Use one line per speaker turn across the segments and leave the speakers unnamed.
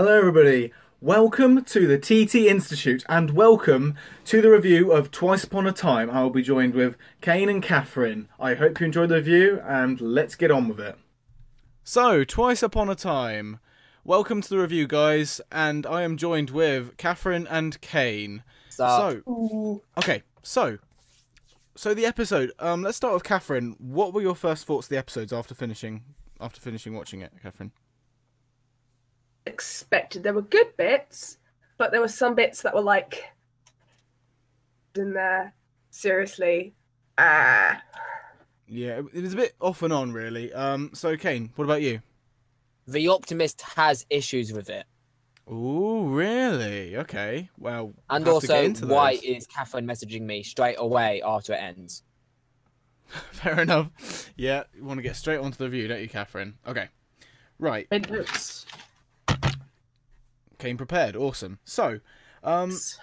Hello, everybody. Welcome to the TT Institute, and welcome to the review of Twice Upon a Time. I will be joined with Kane and Catherine. I hope you enjoyed the review, and let's get on with it. So, Twice Upon a Time. Welcome to the review, guys, and I am joined with Catherine and Kane. So the episode. Let's start with Catherine. What were your first thoughts of the episodes after finishing watching it, Catherine?
Expected. There were good bits, but there were some bits that were like in there. Seriously.
Yeah, it was a bit off and on, really. So Kane, what about you?
The Optimist has issues with it.
Ooh, really? Okay. Well,
And
we'll have to get
also,
into
why
those.
is Catherine messaging me straight away after it ends?
Fair enough. Yeah, you want to get straight onto the review, don't you, Catherine? Okay. Right.
Notes.
Came prepared. Awesome. So let's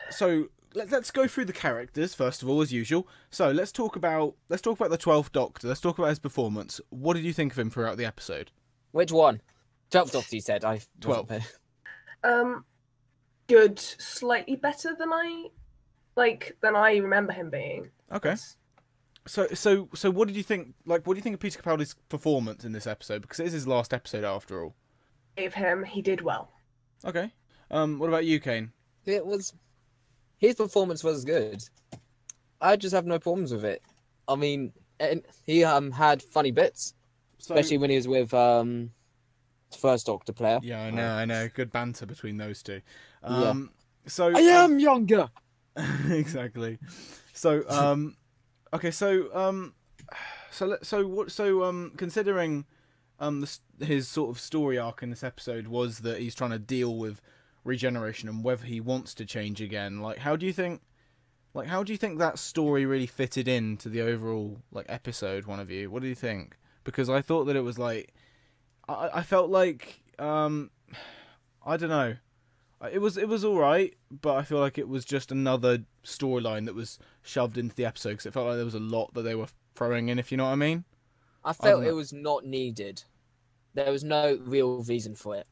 go through the characters first of all, as usual. So let's talk about the 12th Doctor. Let's talk about his performance. What did you think of him throughout the episode?
Which one? 12th Doctor, you said.
12.
Good. Slightly better than I remember him being.
Okay. So what did you think? What do you think of Peter Capaldi's performance in this episode? Because it is his last episode after all.
He did well.
Okay. What about you, Kane?
His performance was good. I just have no problems with it. I mean, he had funny bits, especially when he was with the first Doctor player.
Yeah, I know. Good banter between those two.
Yeah.
So
I am younger.
exactly. So okay. Considering his sort of story arc in this episode was that he's trying to deal with regeneration and whether he wants to change again. How do you think that story really fitted into the overall episode? One of you, what do you think? Because I thought that it was I felt like I don't know. It was all right, but I feel like it was just another storyline that was shoved into the episode because it felt like there was a lot that they were throwing in, if you know what I mean.
I felt it was not needed. There was no real reason for it.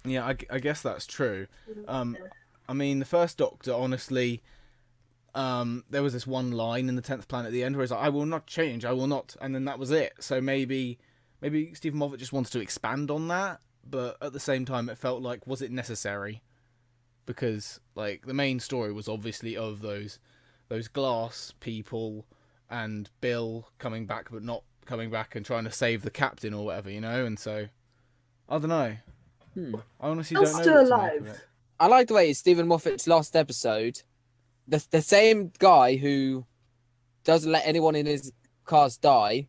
Yeah, I guess that's true. I mean, the first Doctor, honestly, there was this one line in the 10th Planet at the end where he's like, "I will not change, I will not," and then that was it. So maybe Stephen Moffat just wanted to expand on that, but at the same time, it felt like, was it necessary? Because the main story was obviously of those glass people and Bill coming back but not coming back and trying to save the captain or whatever, and so I don't know. I honestly don't know.
Still
what to make of
alive.
it.
I like the way Stephen Moffat's last episode, the same guy who doesn't let anyone in his cast die,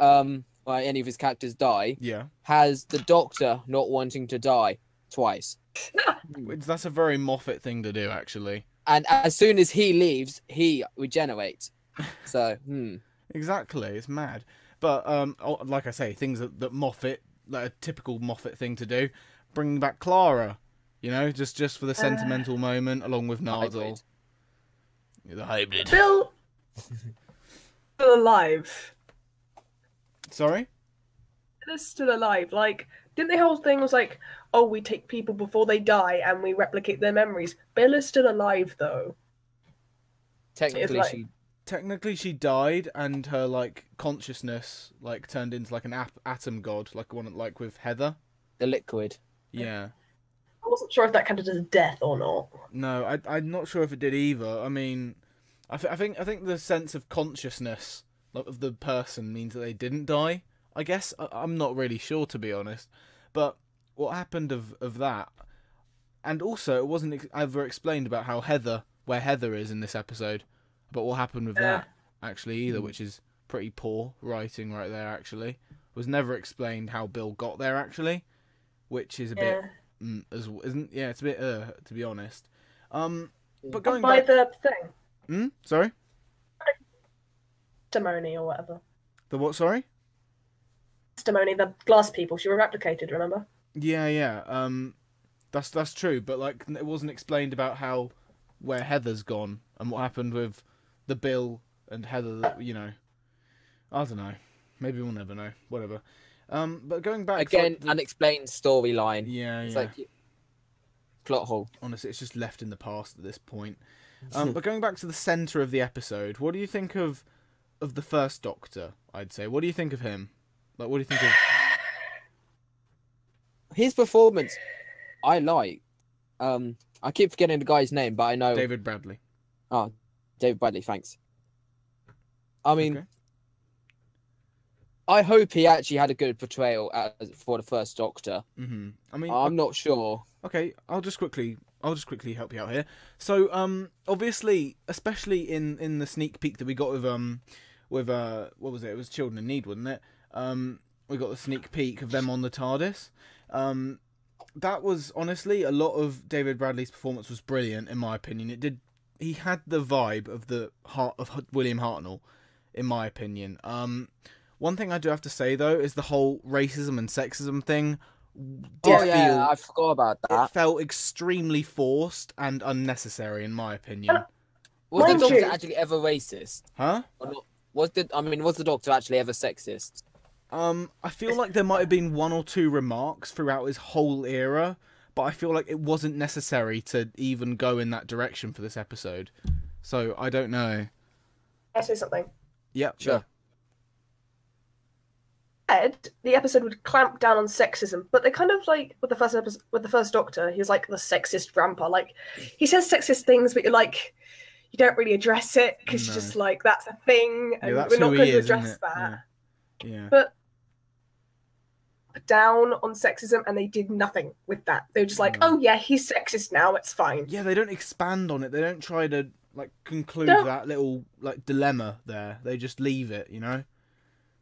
or any of his characters die,
Yeah,
has the Doctor not wanting to die twice.
that's a very Moffat thing to do, actually.
And as soon as he leaves, he regenerates. So,
Exactly, it's mad. But like I say, things that Moffat, a typical Moffat thing to do, bringing back Clara, just for the sentimental moment, along with Nardole. The hybrid.
Bill still alive.
Sorry?
Bill is still alive. Didn't the whole thing was oh, we take people before they die and we replicate their memories. Bill is still alive though.
technically,
Technically, she died, and her consciousness turned into an atom god, one with Heather.
the liquid.
Yeah.
I wasn't sure if that counted as death or not.
No, I'm not sure if it did either. I mean, I think the sense of consciousness of the person means that they didn't die. I guess I'm not really sure, to be honest. But what happened of that, and also it wasn't ever explained about where Heather is in this episode. But what happened with that actually either, which is pretty poor writing right there. Actually, it was never explained how Bill got there actually, which is a bit it's a bit to be honest. But going
By
back,
the thing,
sorry,
testimony or whatever.
the what? Sorry.
Testimony, the glass people. She were replicated. Remember?
Yeah. That's true. But it wasn't explained about where Heather's gone and what happened with the Bill and Heather. I don't know. Maybe we'll never know. Whatever. But going back
Again,
like,
unexplained storyline.
yeah,
It's
yeah.
like plot hole.
Honestly, it's just left in the past at this point. But going back to the center of the episode, what do you think of the first Doctor? I'd say. What do you think of him? Like, what do you think of
His performance, I like. I keep forgetting the guy's name, but I know.
David Bradley?
Oh, David Bradley. Thanks. I mean,
Okay.
I hope he actually had a good portrayal for the first Doctor.
I mean,
I'm not sure.
okay, I'll just quickly help you out here. So, obviously, especially in the sneak peek that we got with what was it? It was Children in Need, wasn't it? We got the sneak peek of them on the TARDIS. That was honestly a lot of David Bradley's performance was brilliant in my opinion. He had the vibe of the heart of William Hartnell, in my opinion. One thing I do have to say though is the whole racism and sexism thing.
I forgot about that.
It felt extremely forced and unnecessary, in my opinion.
Was the
Mind
Doctor
you-
actually ever racist?
Huh?
Or not? Was the Doctor actually ever sexist?
I feel like there might have been one or two remarks throughout his whole era, but I feel like it wasn't necessary to even go in that direction for this episode. So I don't know.
I say something.
Yeah,
Sure.
The episode would clamp down on sexism, but they kind of like with the first Doctor, he was like the sexist grandpa. Like he says sexist things, but you're like, you don't really address it because
No.
you're just like that's a thing, and
that's
we're not
who
going
he
to
is, isn't
address
it?
that.
Yeah.
But down on sexism, and they did nothing with that. They were just like,
No.
oh yeah, he's sexist now, it's fine.
Yeah, they don't expand on it. They don't try to like conclude
No.
that little like dilemma there. They just leave it, you know?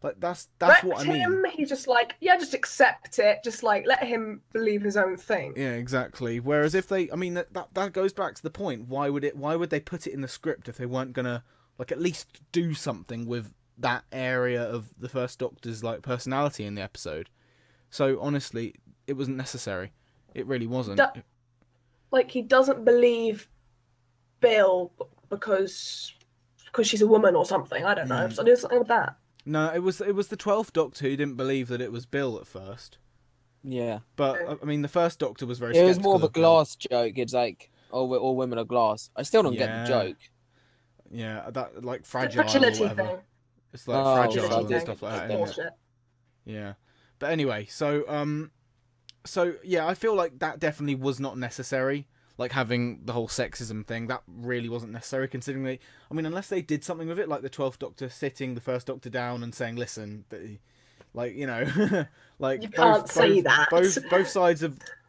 Like that's
Wrecked
what I mean.
him, he's just like, yeah, just accept it. Just like let him believe his own thing.
Yeah, exactly. Whereas if they, I mean, that goes back to the point. Why would they put it in the script if they weren't gonna like at least do something with that area of the first Doctor's like personality in the episode? So honestly, it wasn't necessary. It really wasn't.
Like he doesn't believe Bill because she's a woman or something. I don't know. So do something with that.
No, it was the 12th Doctor who didn't believe that it was Bill at first.
Yeah.
But I mean, the first Doctor was very.
It was more of a
skeptical
glass joke. It's like, oh, we're all women are glass. I still don't get
Yeah.
the joke.
Bill. Yeah, that like
The
fragile or
fragility
whatever.
thing.
It's like
Oh,
fragile
fragility
and stuff like that. Isn't it?
Bullshit.
Yeah, but anyway, so yeah, I feel like that definitely was not necessary. Like having the whole sexism thing, that really wasn't necessary. Considering I mean, unless they did something with it, like the 12th Doctor sitting the first Doctor down and saying, "Listen, like you know, like
You can't say that."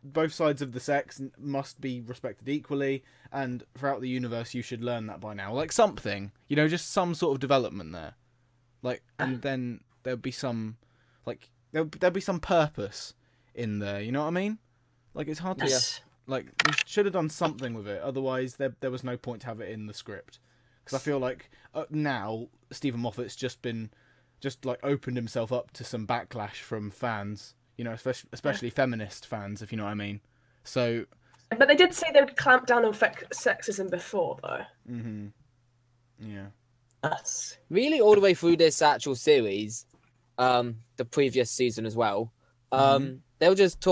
Both sides of the sex must be respected equally, and throughout the universe, you should learn that by now. Like something, you know, just some sort of development there. Like, and then there'll be some, like there'll be some purpose in there. You know what I mean? Like it's hard to.
Yes.
Like, we should have done something with it. Otherwise, there was no point to have it in the script. Because I feel like now Stephen Moffat's just like opened himself up to some backlash from fans. You know, especially feminist fans, if you know what I mean. So.
But they did say they would clamp down on sexism before, though.
Yeah.
Yes.
Really, all the way through this actual series, the previous season as well, they were just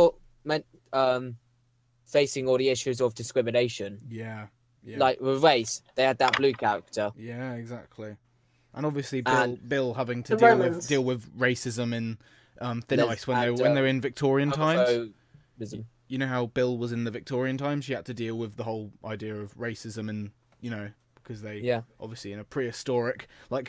facing all the issues of discrimination.
Yeah.
Like with race, they had that blue character.
Yeah, exactly. And obviously,
And
Bill having to
the Romans.
deal with racism in Thin
Les-
Ice when
and,
they're in Victorian times.
Homophobism.
You know how Bill was in the Victorian times? She had to deal with the whole idea of racism and, you know, because they obviously in a prehistoric like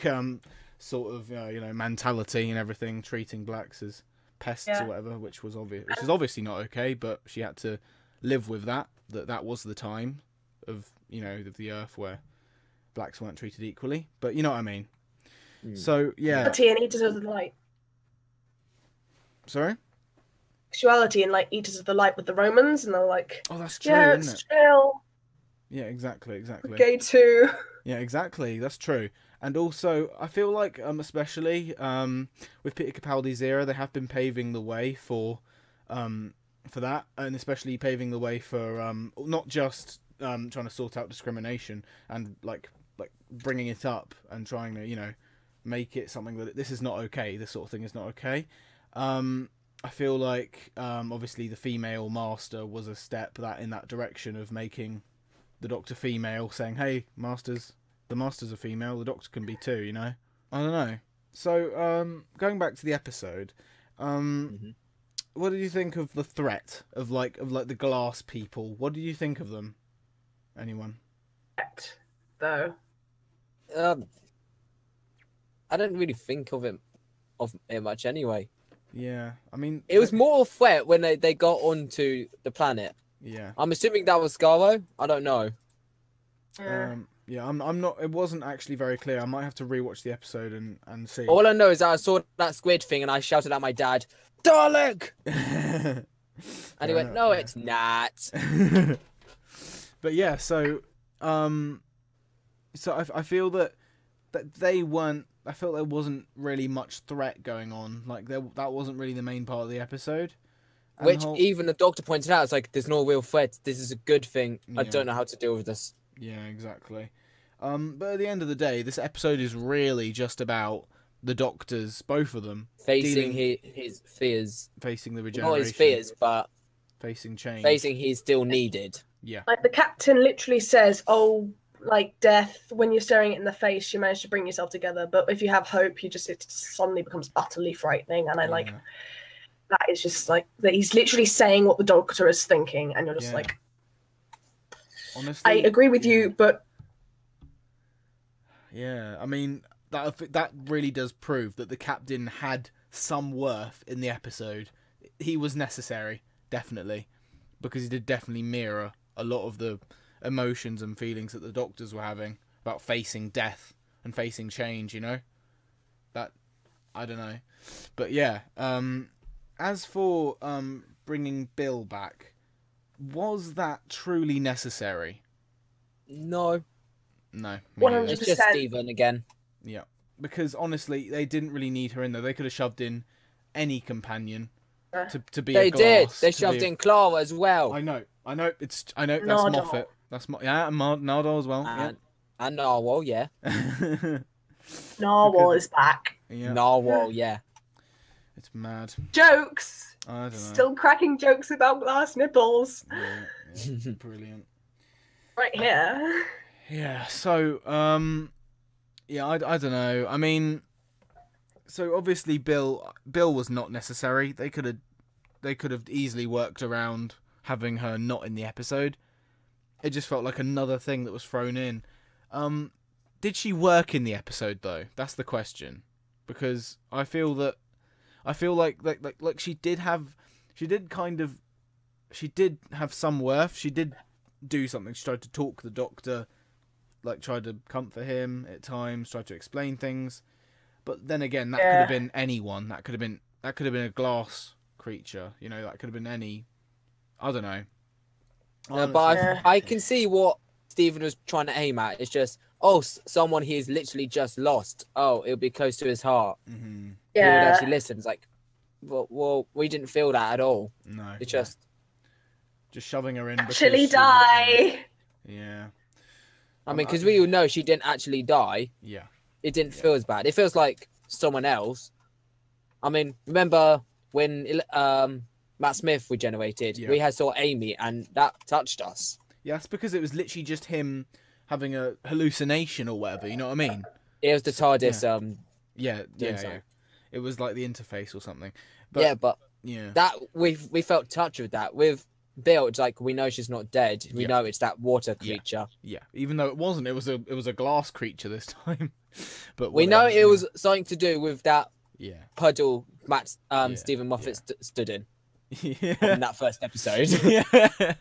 sort of mentality and everything, treating blacks as pests or whatever, which is obviously not okay, but she had to live with that was the time of of the earth where blacks weren't treated equally. But you know what I mean. So yeah.
Sexuality and Eaters of the Light.
Sorry?
Sexuality and like Eaters of the Light with the Romans, and they're like,
Oh, that's true,
yeah,
isn't
it's
it?
chill.
Yeah, exactly.
Gay too.
Yeah, exactly. That's true. And also, I feel like, especially with Peter Capaldi's era, they have been paving the way for that, and especially paving the way for not just trying to sort out discrimination and like bringing it up and trying to make it something that this is not okay. This sort of thing is not okay. I feel like obviously the female master was a step in that direction of making the Doctor female, saying, "Hey, the master's a female, the Doctor can be too." You know, I don't know. So going back to the episode, what did you think of the threat of like the glass people? What did you think of them? Anyone?
Though.
I don't really think of it much anyway.
Yeah, I mean,
It was more threat when they got onto the planet.
yeah.
I'm assuming that was Scarlo. I don't know.
Yeah, I'm not. It wasn't actually very clear. I might have to rewatch the episode and see.
All I know is that I saw that squid thing and I shouted at my dad, "Dalek!" And he went, "No, it's not."
But yeah, so I feel that they weren't. I felt there wasn't really much threat going on. Like that wasn't really the main part of the episode. And
Which even the Doctor pointed out, it's like, there's no real threat. This is a good thing. I
Yeah.
don't know how to deal with this.
Yeah, exactly. But at the end of the day, this episode is really just about the Doctors, both of them,
Facing his fears.
facing the
Not
regeneration,
his fears, but
facing change.
facing he's still needed.
Yeah,
Like the captain literally says, "Oh, like death. When you're staring it in the face, you manage to bring yourself together. But if you have hope, it suddenly becomes utterly frightening." And I like
Yeah.
that is just like that. He's literally saying what the Doctor is thinking, and you're just
Yeah.
like,
honestly,
I agree with
yeah.
you, but
Yeah, I mean that really does prove that the captain had some worth in the episode. He was necessary, definitely, because he did definitely mirror a lot of the emotions and feelings that the Doctors were having about facing death and facing change. You know, that I don't know, but yeah. As for bringing Bill back, was that truly necessary?
No,
No. me
100%.
neither.
it's just Steven again.
Yeah, because honestly, they didn't really need her in there. They could have shoved in any companion to be.
They
a
did.
glass,
They
to be
shoved
a-
in Clara as well.
I know. That's
Nardole.
Moffat. That's and Nardole as well.
And Narwhal, yeah.
Yeah.
Narwhal is back.
Yeah.
Narwhal, yeah.
It's mad.
Jokes.
I don't know.
Still cracking jokes about glass nipples.
Yeah, brilliant.
Right here.
Yeah. So yeah, I don't know. I mean, so obviously Bill was not necessary. They could have easily worked around having her not in the episode. It just felt like another thing that was thrown in. Did she work in the episode though? That's the question. Because I feel like she did have some worth. She did do something. She tried to talk the Doctor, like tried to comfort him at times, tried to explain things. But then again, that could have been anyone. That could have been a glass creature. You know, that could have been any. I don't know.
But I can see what Stephen was trying to aim at. It's just, someone he's literally just lost. Oh, it'll be close to his heart.
Mm-hmm.
He would
Yeah.
actually listen. It's like, well, we didn't feel that at all.
No,
It's just,
shoving her in. because
Actually
she-
die.
Yeah.
I mean, because we all know she didn't actually die.
Yeah.
It didn't feel as bad. It feels like someone else. I mean, remember when Matt Smith regenerated?
Yeah.
We saw Amy, and that touched us.
Yeah, that's because it was literally just him having a hallucination or whatever. You know what I mean?
It was the TARDIS.
Yeah.
Doing
Yeah.
so.
Yeah. It was like the interface or something. But,
Yeah, but
Yeah.
that we felt touch with that. With Bill, it's like we know she's not dead. We
Yeah.
know it's that water
Yeah.
creature.
Yeah. Even though it wasn't, it was a glass creature this time. But
We know
whatever,
it was something to do with that
Yeah.
puddle Matt
Yeah,
Stephen Moffat stood in
Yeah.
that first episode.
Yeah.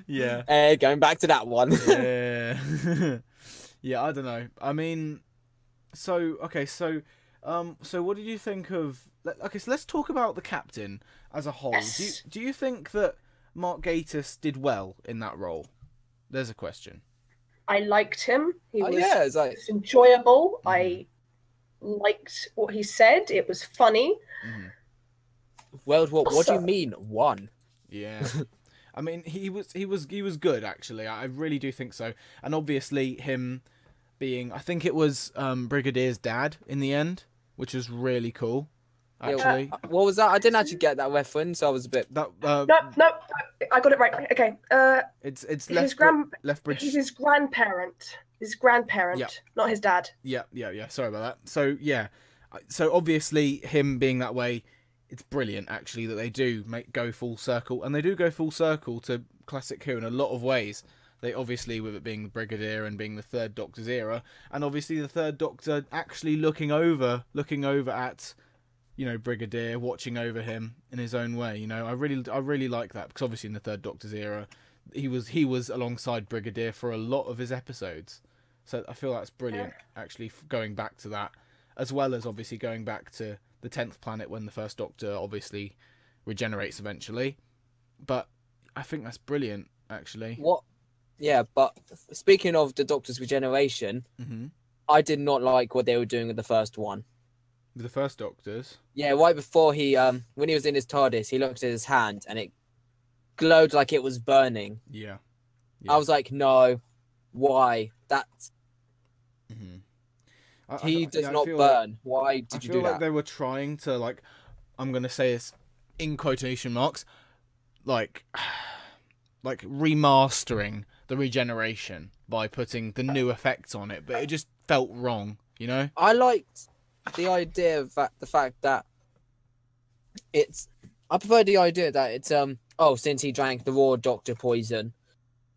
Yeah.
Going back to that one.
Yeah. Yeah, I don't know. I mean, so what did you think of? Okay, so let's talk about the captain as a whole.
Yes.
Do you think that Mark Gatiss did well in that role? There's a question.
I liked him. He was
Yeah, it's like
enjoyable. I liked what he said. It was funny.
Mhm.
World War. What do you
Also-
mean one?
Yeah. I mean, he was good actually. I really do think so. And obviously him being, I think it was Brigadier's dad in the end, which was really cool. Actually,
What was that? I didn't actually get that reference. So I was a bit.
that
No, I got it right. Okay.
it's
His
Lethbridge.
He's his grandparent. His grandparent,
Yeah.
not his dad.
Yeah. Sorry about that. So yeah, so obviously him being that way, it's brilliant actually that they do go full circle, and they do go full circle to classic Who in a lot of ways. They obviously, with it being the Brigadier and being the Third Doctor's era, and obviously the Third Doctor actually looking over at, Brigadier, watching over him in his own way. I really like that, because obviously in the Third Doctor's era, he was alongside Brigadier for a lot of his episodes. So I feel that's brilliant, actually, going back to that, as well as obviously going back to the 10th planet when the First Doctor obviously regenerates eventually. But I think that's brilliant, actually.
What? Yeah, but speaking of the Doctor's regeneration, I did not like what they were doing with the first one.
With the First Doctors?
Yeah, right before when he was in his TARDIS, he looked at his hand and it glowed like it was burning.
Yeah.
I was like, no, why? That's... He does not burn. Why did you do that? I feel like
they were trying to, I'm going to say this in quotation marks, like remastering the regeneration by putting the new effects on it, but it just felt wrong, I
liked the idea of the fact that I prefer the idea that it's since he drank the raw Doctor poison,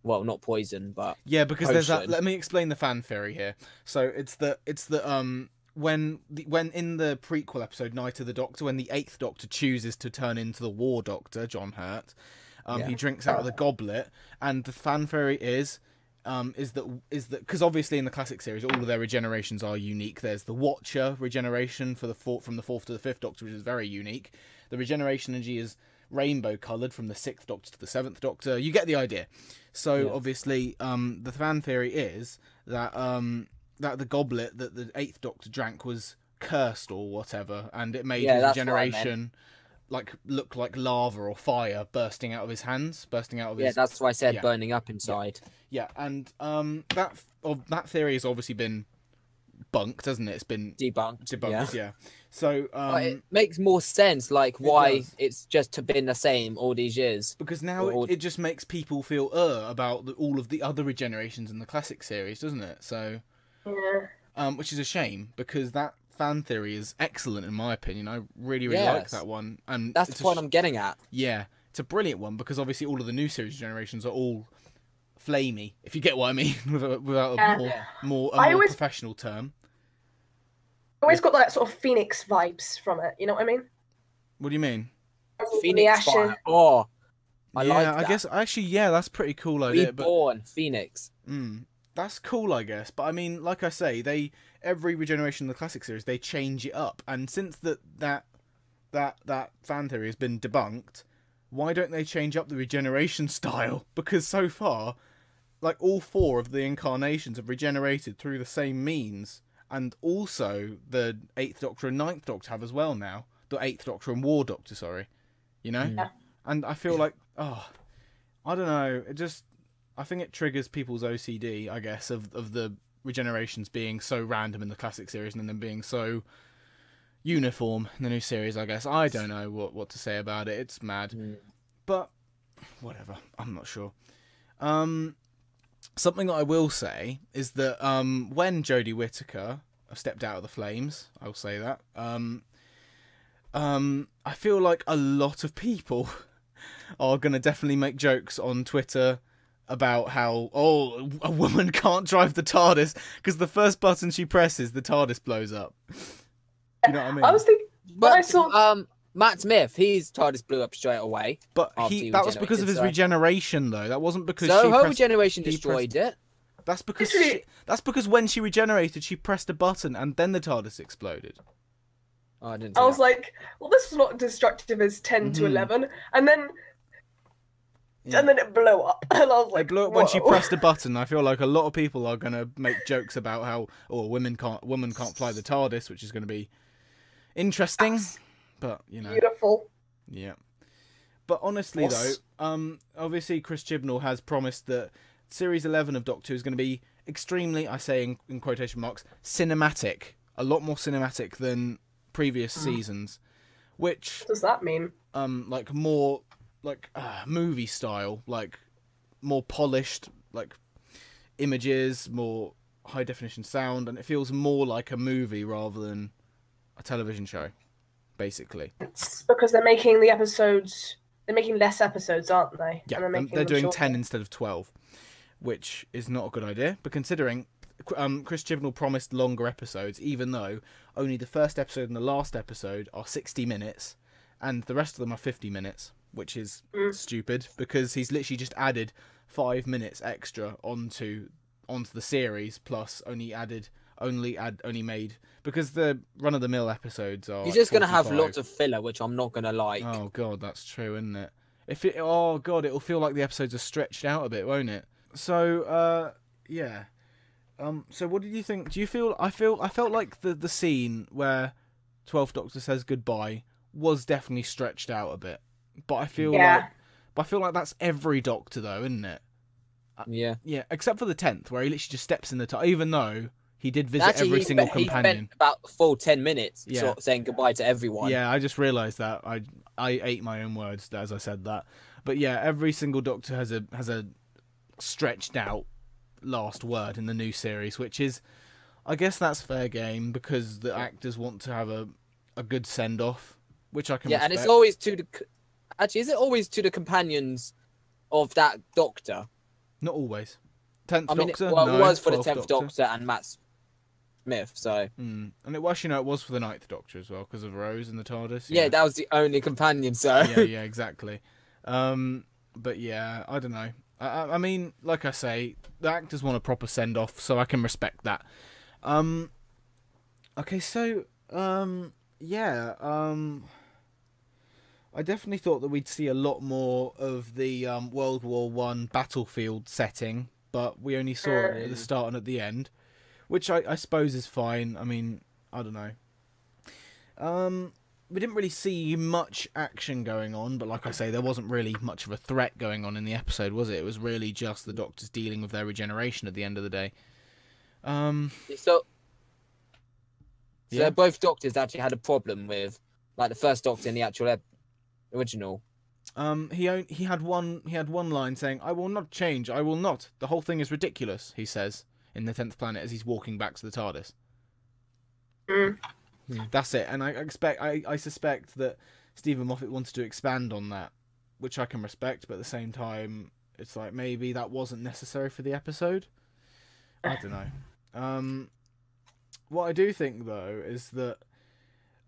well, not poison, but
yeah, because
potion.
There's that. Let me explain the fan theory here. So it's the when in the prequel episode Night of the Doctor, when the 8th Doctor chooses to turn into the War Doctor, John Hurt, he drinks out of the goblet, and the fan theory is that because obviously in the classic series all of their regenerations are unique. There's the Watcher regeneration from the 4th to the 5th Doctor, which is very unique. The regeneration energy is rainbow coloured from the 6th Doctor to the 7th Doctor. You get the idea. So obviously the fan theory is that that the goblet that the 8th Doctor drank was cursed or whatever, and it made his regeneration look like lava or fire bursting out of his hands, bursting out of his...
Yeah, that's why I said burning up inside.
Yeah, and that theory has obviously been bunked, hasn't it? It's been
debunked,
yeah. So
it makes more sense, why it's just been the same all these years.
Because now it just makes people feel about all of the other regenerations in the classic series, doesn't it? So, which is a shame, because that fan theory is excellent in my opinion. I really like that one, and
that's the point I'm getting at.
Yeah, it's a brilliant one, because obviously all of the new series generations are all flamey, if you get what I mean, without a more professional term.
I always got that sort of Phoenix vibes from it. You know what I mean?
What do you mean?
Phoenix fire. Oh, I like that.
I guess actually, that's a pretty cool idea.
Reborn Phoenix.
That's cool, I guess. But I mean, like I say, every regeneration in the classic series they change it up, and since that fan theory has been debunked, why don't they change up the regeneration style? Because so far, all 4 of the incarnations have regenerated through the same means. And also, the 8th Doctor and 9th Doctor have as well now. The 8th Doctor and War Doctor, sorry.
Yeah.
And I feel like, I don't know. I think it triggers people's OCD, I guess, of the regenerations being so random in the classic series and then being so uniform in the new series, I guess. I don't know what to say about it. It's mad. But, whatever. I'm not sure. Something that I will say is that when Jodie Whittaker stepped out of the flames, I'll say that, I feel like a lot of people are going to definitely make jokes on Twitter about how, a woman can't drive the TARDIS because the first button she presses, the TARDIS blows up. Do you know what I mean?
I was thinking,
but I saw... Matt Smith, his TARDIS blew up straight away.
But that was because of his regeneration, though. That wasn't because
her regeneration destroyed it.
That's because when she regenerated, she pressed a button and then the TARDIS exploded.
Oh, I
was like, well, this is not destructive as 10 to 11, and then it blew up, and I was like,
it blew up when she pressed a button. I feel like a lot of people are gonna make jokes about how women can't fly the TARDIS, which is going to be interesting. But
beautiful.
Yeah. But honestly, though, obviously Chris Chibnall has promised that Series 11 of Doctor Who is going to be extremely, I say in quotation marks, cinematic. A lot more cinematic than previous seasons. which
What does that mean?
like more like movie style, like more polished, like images, more high definition sound, and it feels more like a movie rather than a television show, basically.
It's because they're making the episodes. They're making less episodes, aren't they?
Yeah,
And they're making
they're
them
doing
shorter.
10 instead of 12, which is not a good idea. But considering Chris Chibnall promised longer episodes, even though only the first episode and the last episode are 60 minutes, and the rest of them are 50 minutes, which is stupid because he's literally just added 5 minutes extra onto the series, plus only made, because the run of the mill episodes are.
He's
like
just gonna have
45.
lots of filler, which I'm not gonna like.
Oh god, that's true, isn't it? Oh god, it'll feel like the episodes are stretched out a bit, won't it? So, yeah. So what did you think? Do you feel? I felt like the scene where 12th Doctor says goodbye was definitely stretched out a bit, but I feel like that's every Doctor though, isn't it?
Yeah.
Yeah, except for the 10th, where he literally just steps in the time, even though he did visit
Actually,
every single
he
companion.
spent about full 10 minutes
Yeah.
sort of saying goodbye to everyone.
Yeah, I just realised that I ate my own words as I said that. But yeah, every single Doctor has a stretched out last word in the new series, which is, I guess that's fair game because the actors want to have a good send off, which I can.
Yeah,
respect.
and it's always to the. Actually, is it always to the companions of that Doctor?
Not always. 10th
I mean,
Doctor.
it was for the
12th
10th Doctor and Matt Smith. So
And it was, it was for the 9th Doctor as well because of Rose and the TARDIS.
yeah, that was the only companion. So
yeah, exactly. But yeah, I don't know. I mean, like I say, the actors want a proper send off, so I can respect that. Okay, so yeah, I definitely thought that we'd see a lot more of the World War One battlefield setting, but we only saw it at the start and at the end, which I suppose is fine. I mean, I don't know. We didn't really see much action going on, but like I say, there wasn't really much of a threat going on in the episode, was it? It was really just the Doctors dealing with their regeneration at the end of the day.
So
Yeah.
both Doctors actually had a problem with, like, the first Doctor in the actual original.
He had one line saying, "I will not change. I will not. The whole thing is ridiculous," he says in the 10th Planet as he's walking back to the TARDIS. That's it, and I suspect that Stephen Moffat wanted to expand on that, which I can respect, but at the same time, it's like maybe that wasn't necessary for the episode. I don't know. What I do think though is that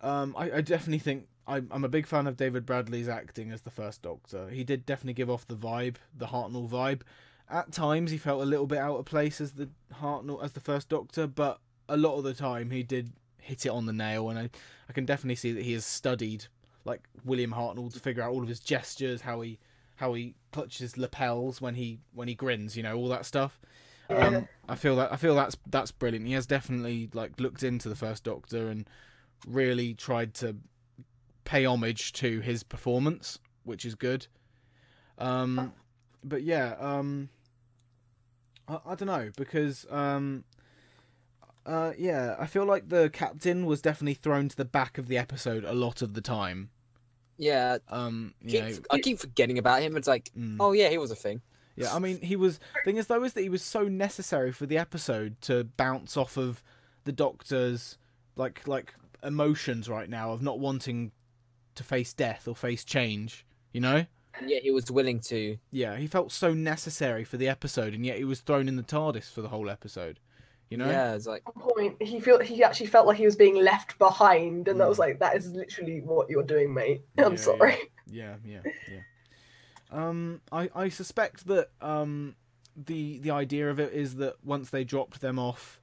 I definitely think I'm a big fan of David Bradley's acting as the first Doctor. He did definitely give off the vibe, the Hartnell vibe. At times, he felt a little bit out of place as the first Doctor, but a lot of the time he did hit it on the nail, and I can definitely see that he has studied like William Hartnell to figure out all of his gestures, how he clutches his lapels when he grins, all that stuff. I feel that's brilliant. He has definitely like looked into the first Doctor and really tried to pay homage to his performance, which is good. But yeah, I don't know, because yeah, I feel like the Captain was definitely thrown to the back of the episode a lot of the time.
Yeah. I keep forgetting about him. It's like, oh yeah, he was a thing.
Yeah, I mean, thing is though, is that he was so necessary for the episode to bounce off of the Doctor's like emotions right now of not wanting to face death or face change,
Yeah, he was willing to.
Yeah, he felt so necessary for the episode, and yet he was thrown in the TARDIS for the whole episode.
Yeah, it's like
At one point, he actually felt like he was being left behind, and that was like, that is literally what you're doing, mate. I'm sorry.
Yeah. I suspect that the idea of it is that once they dropped them off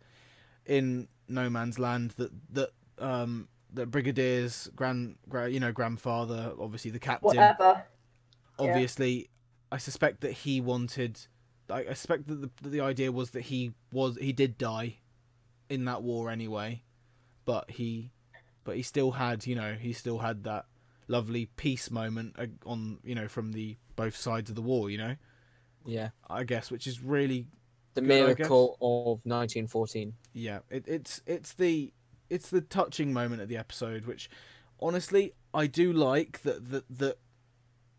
in No Man's Land, that Brigadier's grandfather, obviously the Captain,
Whatever.
obviously, I suspect that he wanted. I suspect that the idea was that he did die in that war anyway, but he still had that lovely peace moment on from the both sides of the war,
yeah,
I guess, which is really
the
good,
miracle of 1914.
Yeah, it's the touching moment of the episode, which honestly I do like that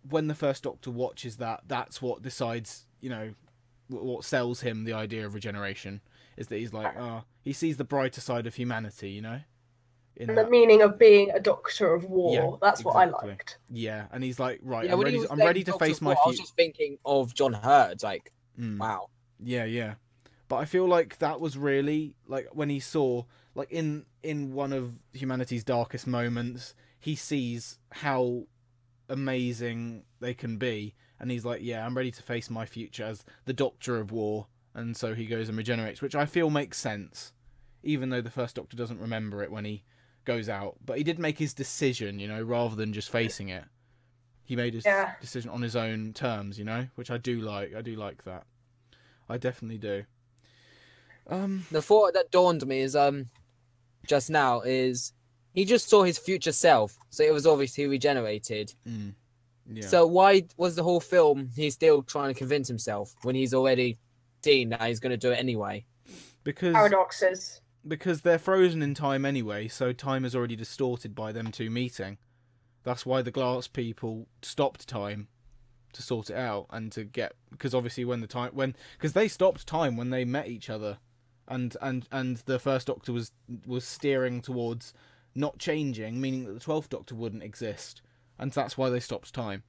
when the First Doctor watches that, that's what decides, what sells him the idea of regeneration, is that he's like, he sees the brighter side of humanity, in
And the
that.
meaning of being a Doctor of War.
Yeah,
That's what I
exactly.
liked.
Yeah, and he's like, right,
Yeah,
I'm
when he
ready.
was
I'm
saying
ready to
Doctor
face my
Who, I was
future.
just thinking of John Hurt. Like, wow.
Yeah. But I feel like that was really like when he saw, like in one of humanity's darkest moments, he sees how amazing they can be, and he's like, yeah, I'm ready to face my future as the Doctor of War, and so he goes and regenerates, which I feel makes sense, even though the First Doctor doesn't remember it when he goes out, but he did make his decision, rather than just facing it. He made his decision on his own terms, which I do like. I do like that. I definitely do.
The thought that dawned on me is just now is he just saw his future self, so it was obviously regenerated.
Yeah.
So why was the whole film he's still trying to convince himself when he's already seen that he's going to do it anyway?
Paradoxes.
Because they're frozen in time anyway, so time is already distorted by them two meeting. That's why the glass people stopped time to sort it out and to get, because obviously because they stopped time when they met each other, and the First Doctor was steering towards not changing, meaning that the 12th Doctor wouldn't exist, and that's why they stopped time.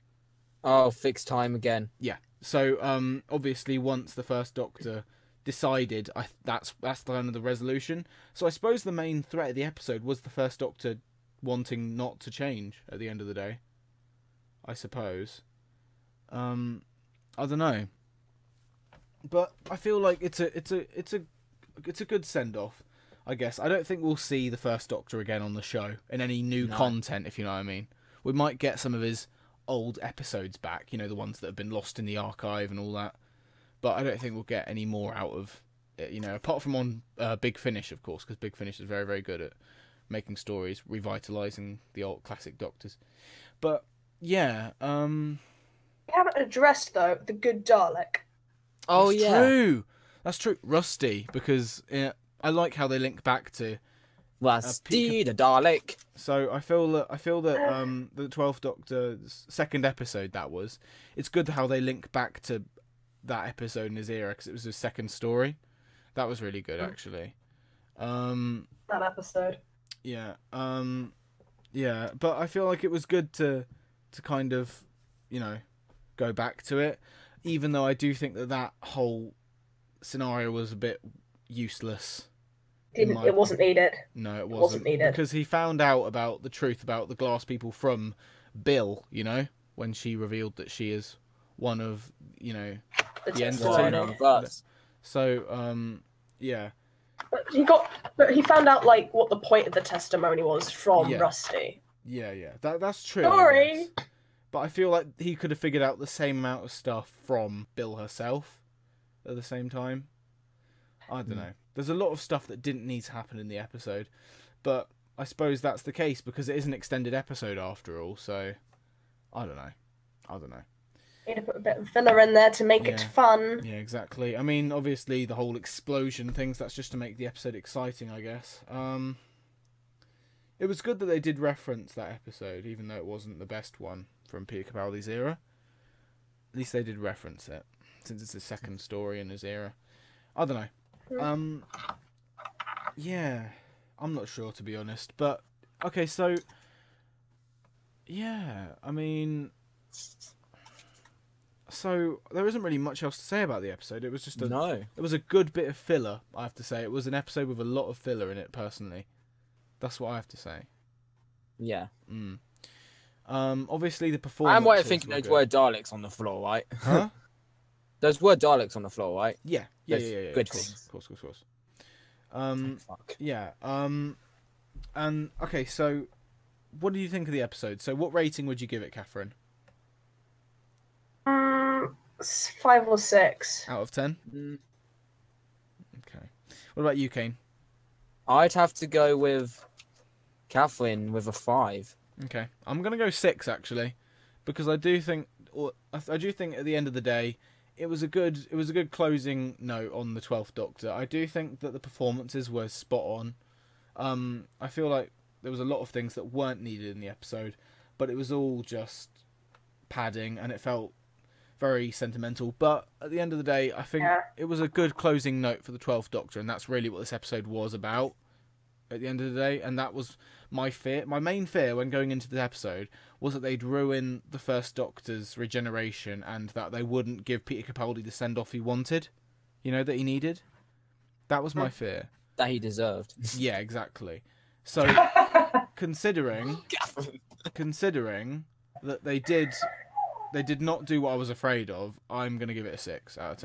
Oh, fixed time again.
Yeah. So obviously once the First Doctor decided, that's the end of the resolution. So I suppose the main threat of the episode was the First Doctor wanting not to change at the end of the day, I suppose. I don't know, but I feel like it's a good send off, I guess. I don't think we'll see the First Doctor again on the show in any new content, if you know what I mean. We might get some of his old episodes back, the ones that have been lost in the archive and all that. But I don't think we'll get any more out of it, apart from on Big Finish, of course, because Big Finish is very, very good at making stories, revitalising the old classic Doctors. But, yeah.
We haven't addressed, though, the good Dalek.
Oh,
That's
yeah.
true. That's true. Rusty, because I like how they link back to
Rusty the Dalek.
So I feel that the 12th Doctor's second episode, it's good how they link back to that episode in his era, because it was his second story. That was really good, actually.
That episode.
Yeah. Yeah, but I feel like it was good to kind of, go back to it, even though I do think that whole scenario was a bit useless.
It wasn't needed.
No, it
wasn't needed.
Because he found out about the truth about the glass people from Bill, when she revealed that she is one of, the entity. So, yeah.
But he found out what the point of the testimony was from Rusty.
Yeah. That's true.
Sorry.
But I feel like he could have figured out the same amount of stuff from Bill herself at the same time. I don't know. There's a lot of stuff that didn't need to happen in the episode, but I suppose that's the case because it is an extended episode after all, so I don't know.
Need to put a bit of filler in there to make it fun.
Yeah, exactly. I mean, obviously the whole explosion things, that's just to make the episode exciting, I guess. It was good that they did reference that episode, even though it wasn't the best one from Peter Capaldi's era. At least they did reference it, since it's the second story in his era. I don't know. Yeah, I'm not sure, to be honest. But, okay, so, yeah, I mean, so there isn't really much else to say about the episode. It was just it was a good bit of filler, I have to say. It was an episode with a lot of filler in it, personally. That's what I have to say.
Yeah.
Obviously the performance.
I'm right thinking those were Daleks on the floor, right?
Huh?
Those were Daleks on the floor, right?
Yeah.
Good
things. Of course.
Fuck.
Yeah. And okay, so what do you think of the episode? So what rating would you give it, Catherine?
5 or 6.
Out of 10? Okay. What about you, Kane?
I'd have to go with Catherine with a 5.
Okay, I'm gonna go 6 actually, because I do think at the end of the day, it was a good closing note on the 12th Doctor. I do think that the performances were spot on. I feel like there was a lot of things that weren't needed in the episode, but it was all just padding, and it felt very sentimental. But at the end of the day, I think it was a good closing note for the 12th Doctor, and that's really what this episode was about at the end of the day. And that was my fear. My main fear when going into the episode was that they'd ruin the First Doctor's regeneration, and that they wouldn't give Peter Capaldi the send-off he wanted, that he needed. That was my fear.
That he deserved.
Yeah, exactly. So, considering that they did not do what I was afraid of, I'm going to give it a 6 out of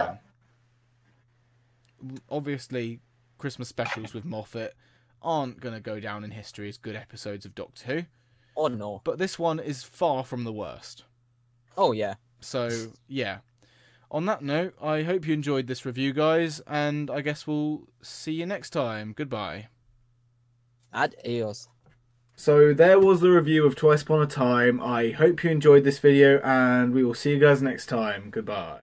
10. Obviously, Christmas specials with Moffat aren't going to go down in history as good episodes of Doctor Who.
Oh, no.
But this one is far from the worst.
Oh, yeah.
So, yeah. On that note, I hope you enjoyed this review, guys, and I guess we'll see you next time. Goodbye.
Adios.
So there was the review of Twice Upon a Time. I hope you enjoyed this video, and we will see you guys next time. Goodbye.